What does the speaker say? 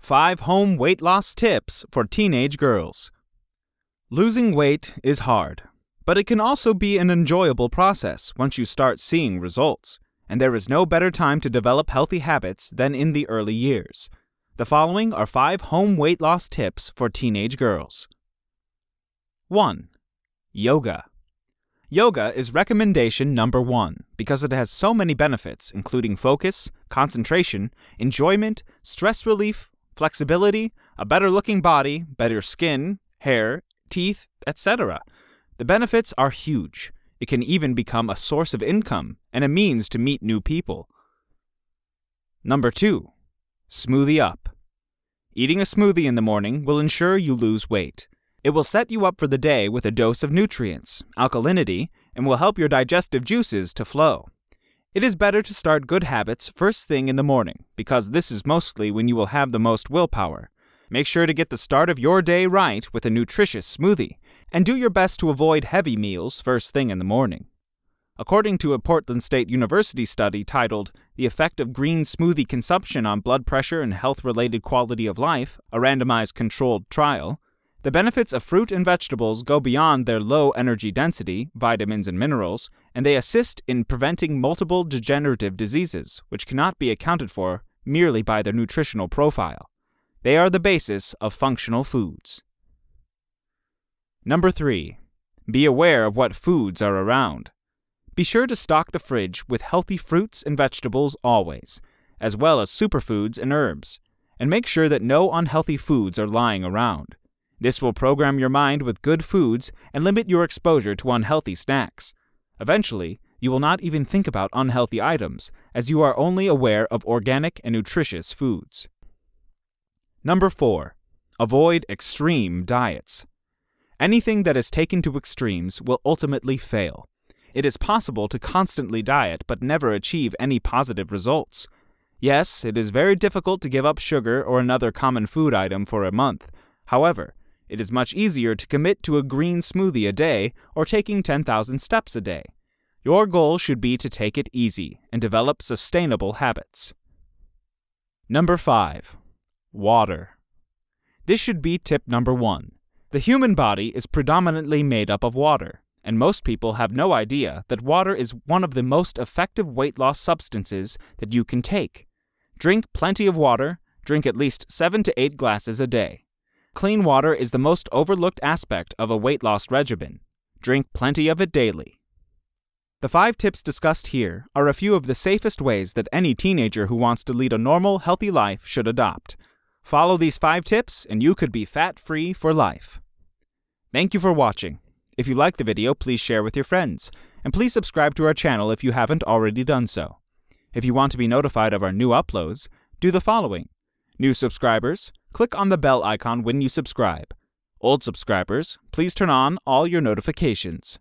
5 home weight loss tips for teenage girls. Losing weight is hard, but it can also be an enjoyable process once you start seeing results, and there is no better time to develop healthy habits than in the early years. The following are 5 home weight loss tips for teenage girls. 1. Yoga. Yoga is recommendation number 1 because it has so many benefits, including focus, concentration, enjoyment, stress relief, flexibility, a better-looking body, better skin, hair, teeth, etc. The benefits are huge. It can even become a source of income and a means to meet new people. Number 2. Smoothie Up. Eating a smoothie in the morning will ensure you lose weight. It will set you up for the day with a dose of nutrients, alkalinity, and will help your digestive juices to flow. It is better to start good habits first thing in the morning, because this is mostly when you will have the most willpower. Make sure to get the start of your day right with a nutritious smoothie, and do your best to avoid heavy meals first thing in the morning. According to a Portland State University study titled The Effect of Green Smoothie Consumption on Blood Pressure and Health-Related Quality of Life, a randomized controlled trial, the benefits of fruit and vegetables go beyond their low energy density, vitamins and minerals, and they assist in preventing multiple degenerative diseases, which cannot be accounted for merely by their nutritional profile. They are the basis of functional foods. Number 3. Be aware of what foods are around. Be sure to stock the fridge with healthy fruits and vegetables always, as well as superfoods and herbs, and make sure that no unhealthy foods are lying around. This will program your mind with good foods and limit your exposure to unhealthy snacks. Eventually, you will not even think about unhealthy items, as you are only aware of organic and nutritious foods. Number 4. Avoid extreme diets. Anything that is taken to extremes will ultimately fail. It is possible to constantly diet but never achieve any positive results. Yes, it is very difficult to give up sugar or another common food item for a month. However, it is much easier to commit to a green smoothie a day or taking 10,000 steps a day. Your goal should be to take it easy and develop sustainable habits. Number 5. Water. This should be tip number 1. The human body is predominantly made up of water, and most people have no idea that water is one of the most effective weight loss substances that you can take. Drink plenty of water. Drink at least 7 to 8 glasses a day. Clean water is the most overlooked aspect of a weight loss regimen. Drink plenty of it daily. The 5 tips discussed here are a few of the safest ways that any teenager who wants to lead a normal, healthy life should adopt. Follow these 5 tips and you could be fat-free for life. Thank you for watching. If you liked the video, please share with your friends, and please subscribe to our channel if you haven't already done so. If you want to be notified of our new uploads, do the following. New subscribers, click on the bell icon when you subscribe. Old subscribers, please turn on all your notifications.